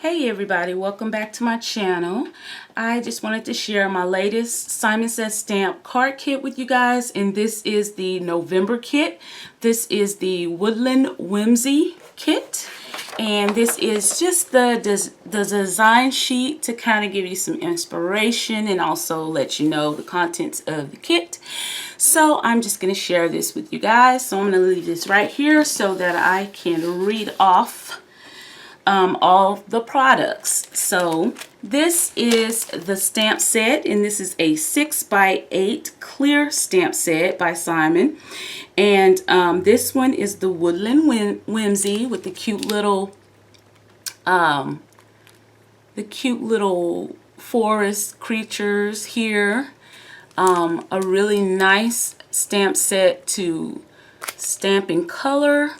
Hey everybody, welcome back to my channel. I just wanted to share my latest SSS Stamp Card Kit with you guys, and this is the November kit. This is the Woodland Whimsy kit, and this is just the design sheet to kind of give you some inspiration and also let you know the contents of the kit. So I'm just going to share this with you guys. So I'm going to leave this right here so that I can read off all the products. So this is the stamp set, and this is a 6x8 clear stamp set by Simon. And this one is the Woodland Whimsy with the cute little forest creatures here. A really nice stamp set to stamp in color.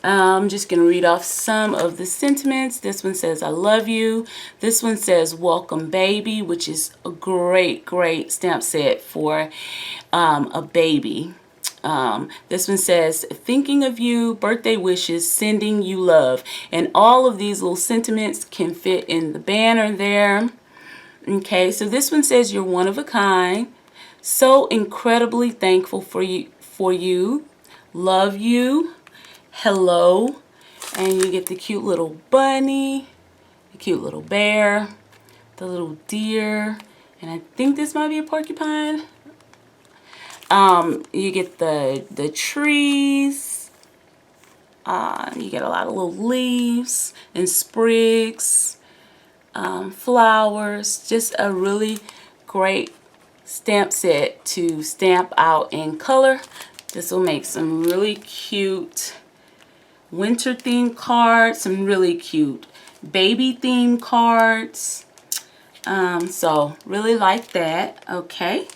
I'm just going to read off some of the sentiments. This one says, I love you. This one says, welcome baby, which is a great stamp set for a baby. This one says, thinking of you, birthday wishes, sending you love. And all of these little sentiments can fit in the banner there. Okay, so this one says, you're one of a kind. So incredibly thankful for you. Love you. Hello, and you get the cute little bunny, the cute little bear, the little deer, and I think this might be a porcupine. You get the trees. You get a lot of little leaves and sprigs, flowers. Just a really great stamp set to stamp out in color. This will make some really cute winter themed cards, some really cute baby themed cards. So really like that. Okay,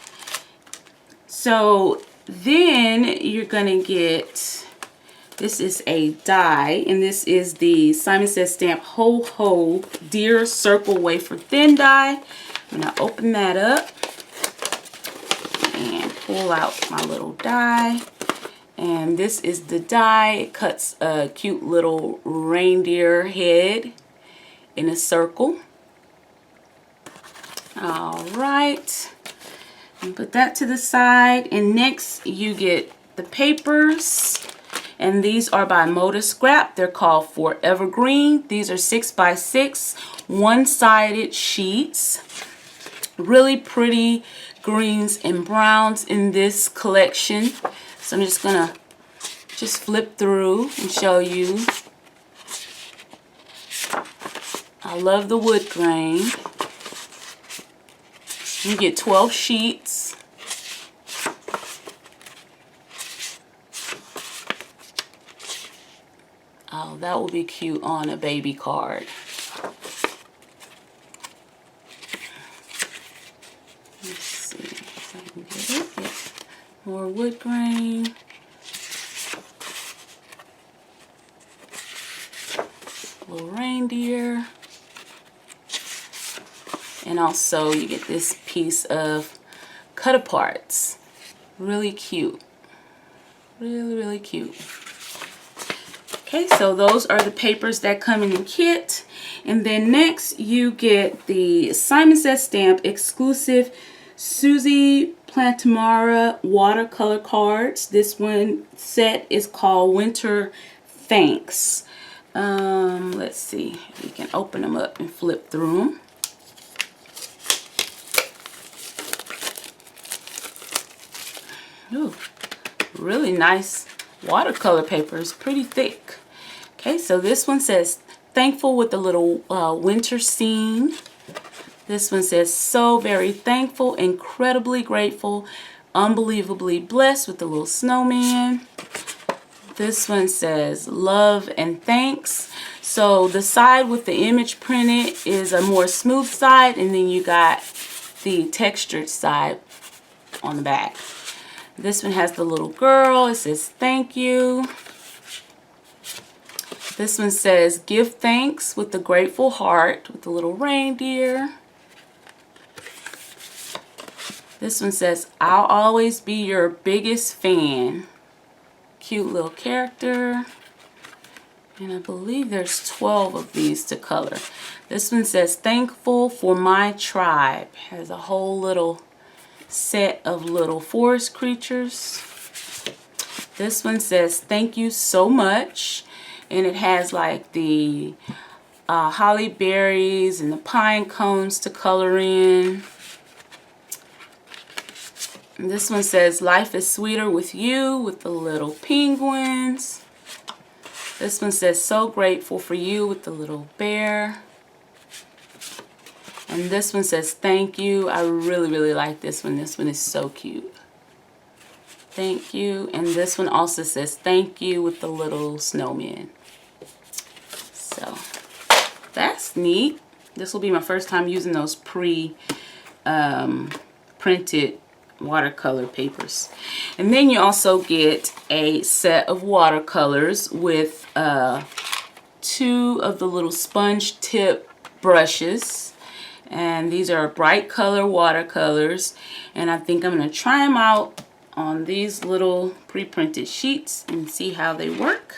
so then you're gonna get, this is a die, and this is the Simon Says Stamp Ho Ho Deer Circle Wafer Thin die. I'm gonna open that up and pull out my little die. And this is the die. It cuts a cute little reindeer head in a circle. All right. And put that to the side. And next you get the papers. And these are by Moda Scrap. They're called Forever Green. These are 6x6 one-sided sheets. Really pretty greens and browns in this collection. So I'm just gonna flip through and show you. I love the wood grain. You get 12 sheets. Oh, that will be cute on a baby card. Let's see if I can get it. Yep. More wood grain. Little reindeer. And also you get this piece of cut aparts. Really cute. Really cute. Okay, so those are the papers that come in the kit. And then next you get the Simon Says Stamp exclusive Susie Plantamara watercolor cards. This one set is called Winter Thanks. Let's see if we can open them up and flip through them. Ooh, really nice watercolor paper. It's pretty thick. Okay, so this one says thankful with the little winter scene. This one says, so very thankful, incredibly grateful, unbelievably blessed with the little snowman. This one says, love and thanks. So the side with the image printed is a more smooth side, and then you got the textured side on the back. This one has the little girl. It says, thank you. This one says, give thanks with the grateful heart with the little reindeer. This one says, I'll always be your biggest fan. Cute little character. And I believe there's 12 of these to color. This one says, thankful for my tribe. Has a whole little set of little forest creatures. This one says, thank you so much. And it has like the holly berries and the pine cones to color in. And this one says, life is sweeter with you, with the little penguins. This one says, so grateful for you, with the little bear. And this one says, thank you. I really, really like this one. This one is so cute. Thank you. And this one also says, thank you, with the little snowman. So that's neat. This will be my first time using those printed watercolor papers. And then you also get a set of watercolors with 2 of the little sponge tip brushes, and these are bright color watercolors, and I think I'm going to try them out on these little pre-printed sheets and see how they work.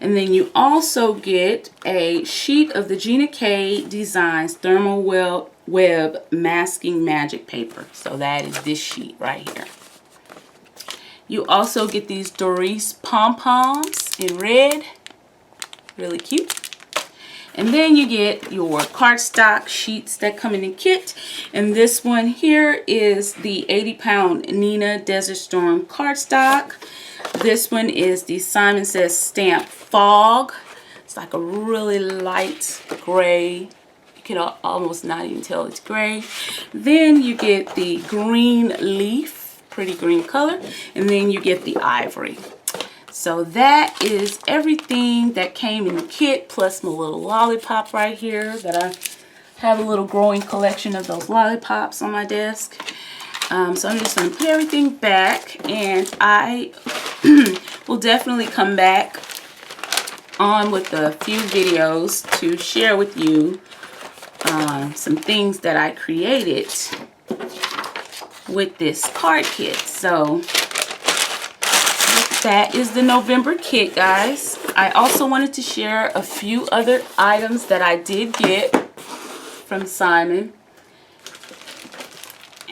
And then you also get a sheet of the Gina K Designs Thermal Web Masking Magic Paper. So that is this sheet right here. You also get these Doris pom-poms in red. Really cute. And then you get your cardstock sheets that come in a kit. And this one here is the 80-pound Nina Desert Storm cardstock. This one is the Simon Says Stamp Fog. It's like a really light gray. You can almost not even tell it's gray. Then you get the green leaf, pretty green color. And then you get the ivory. So that is everything that came in the kit, plus my little lollipop right here that I have a little growing collection of those lollipops on my desk. So I'm just going to put everything back, and I will definitely come back on with a few videos to share with you some things that I created with this card kit. So that is the November kit, guys. I also wanted to share a few other items that I did get from Simon.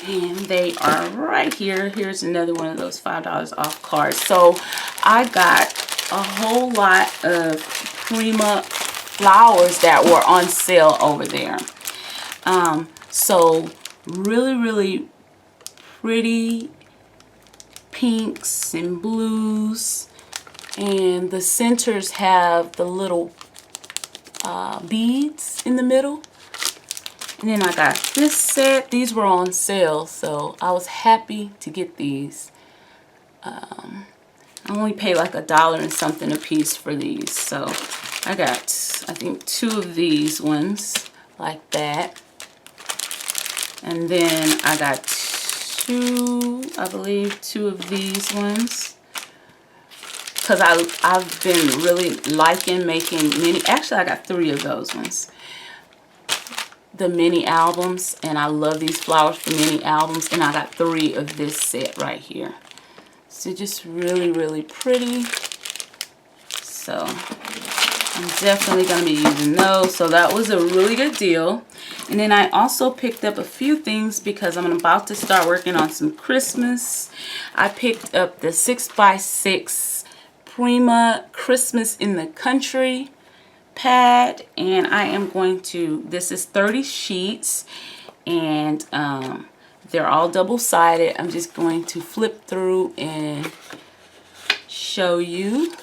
And they are right here. Here's another one of those $5 off cards. So I got a whole lot of Prima flowers that were on sale over there. So really, really pretty pinks and blues. And the centers have the little beads in the middle. And then I got this set. These were on sale, so I was happy to get these. I only paid like $1 and something a piece for these. So I got, I think, 2 of these ones like that. And then I got 2, I believe, 2 of these ones. Because I've been really liking making mini. Actually, I got 3 of those ones. The mini albums, and I love these flowers for mini albums, and I got 3 of this set right here. So just really, really pretty. So I'm definitely going to be using those. So that was a really good deal. And then I also picked up a few things because I'm about to start working on some Christmas. I picked up the 6x6 Prima Christmas in the Country pad, and I am going to, this is 30 sheets, and they're all double-sided. I'm just going to flip through and show you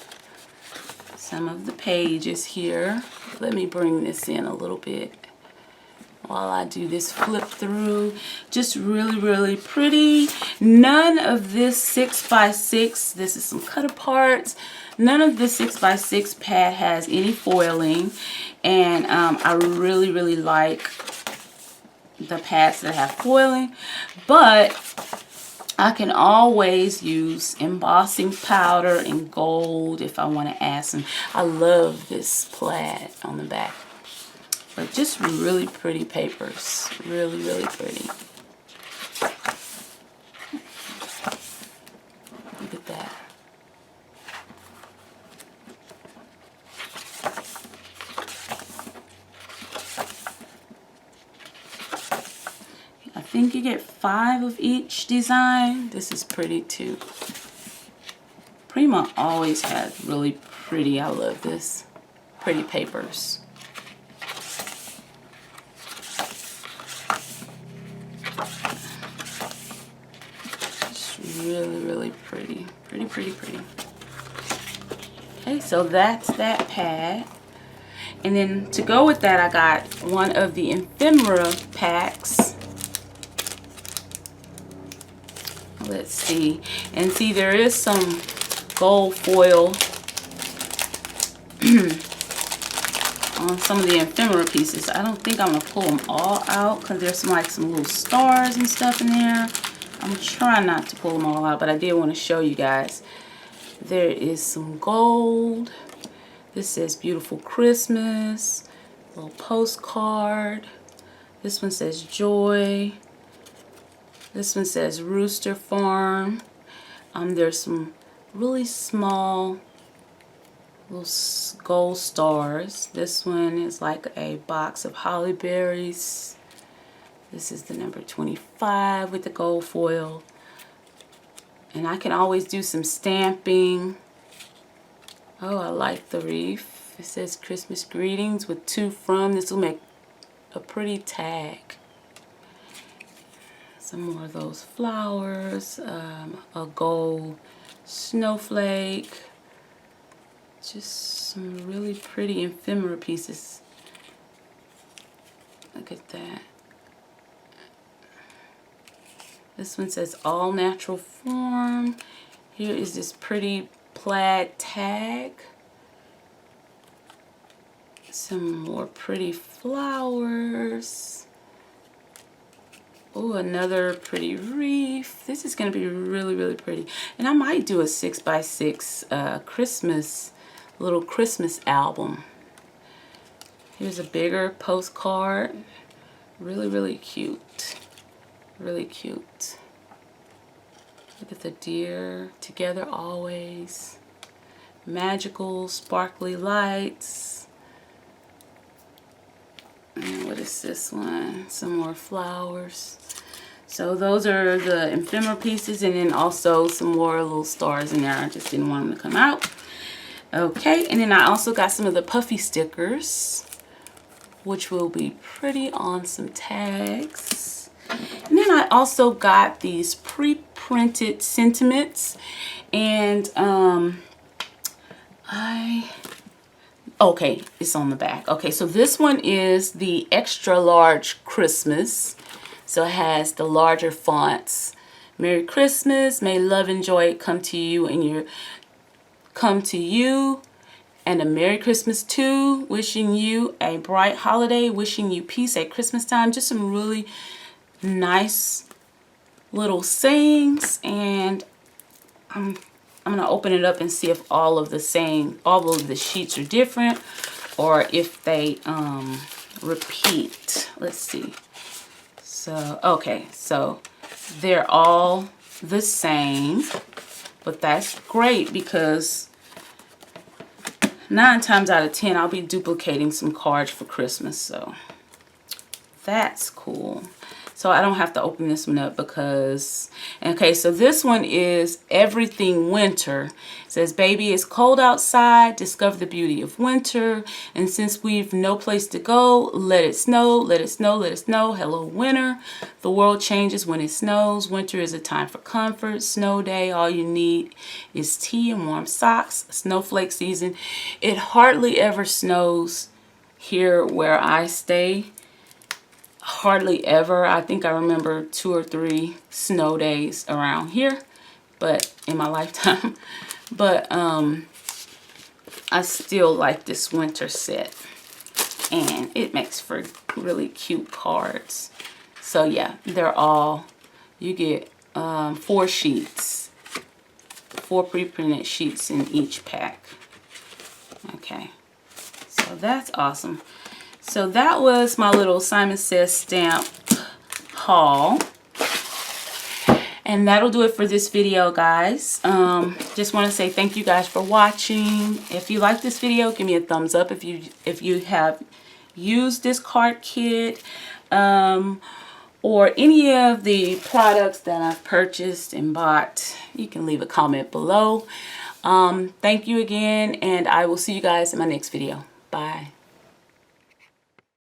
some of the pages here. Let me bring this in a little bit while I do this flip through. Just really, really pretty. None of this 6x6, this is some cut aparts. None of this 6x6 pad has any foiling, and I really, really like the pads that have foiling, but I can always use embossing powder and gold if I want to add some. I love this plaid on the back, but just really pretty papers. Really, really pretty. Look at that. think you get 5 of each design. This is pretty too. Prima always has really pretty, I love this, pretty papers. It's really pretty. Pretty. Okay, so that's that pad. And then to go with that, I got one of the ephemera packs. Let's see. And see, there is some gold foil on some of the ephemera pieces. I don't think I'm going to pull them all out because there's some little stars and stuff in there. I'm trying not to pull them all out, but I did want to show you guys. There is some gold. This says Beautiful Christmas. A little postcard. This one says Joy. This one says Rooster Farm. There's some really small little gold stars. This one is like a box of holly berries. This is the number 25 with the gold foil. And I can always do some stamping. Oh, I like the wreath. It says Christmas greetings with 2 from. This will make a pretty tag. Some more of those flowers. A gold snowflake. Just some really pretty ephemera pieces. Look at that. This one says all natural form. Here is this pretty plaid tag. Some more pretty flowers. Oh, another pretty wreath. This is going to be really pretty. And I might do a 6x6 Christmas, little Christmas album. Here's a bigger postcard. Really cute. Really cute. Look at the deer, together always. Magical, sparkly lights. And what is this one? Some more flowers. So those are the ephemera pieces, and then also some more little stars in there. I just didn't want them to come out. Okay, and then I also got some of the puffy stickers, which will be pretty on some tags. And then I also got these pre-printed sentiments, and okay, it's on the back. Okay, so this one is the extra large Christmas. So it has the larger fonts. Merry Christmas, may love and joy come to you and and a Merry Christmas too. Wishing you a bright holiday, wishing you peace at Christmas time. Just some really nice little sayings, and I'm gonna open it up and see if all of the sheets are different or if they repeat. Let's see. So okay, so they're all the same, but that's great because 9 times out of 10 I'll be duplicating some cards for Christmas, so that's cool. So I don't have to open this one up because, okay, so this one is Everything Winter. It says, baby, it's cold outside, discover the beauty of winter. And since we've no place to go, let it snow, let it snow, let it snow. Hello, winter. The world changes when it snows. Winter is a time for comfort. Snow day, all you need is tea and warm socks. Snowflake season. It hardly ever snows here where I stay. Hardly ever. I think I remember 2 or 3 snow days around here, but in my lifetime. But I still like this winter set, and it makes for really cute cards. So yeah, they're all, you get 4 sheets, 4 pre-printed sheets in each pack. Okay, so that's awesome. So that was my little Simon Says stamp haul. And that'll do it for this video, guys. Just want to say thank you guys for watching. If you like this video, give me a thumbs up. If you have used this card kit, or any of the products that I've purchased and bought, you can leave a comment below. Thank you again, and I will see you guys in my next video. Bye.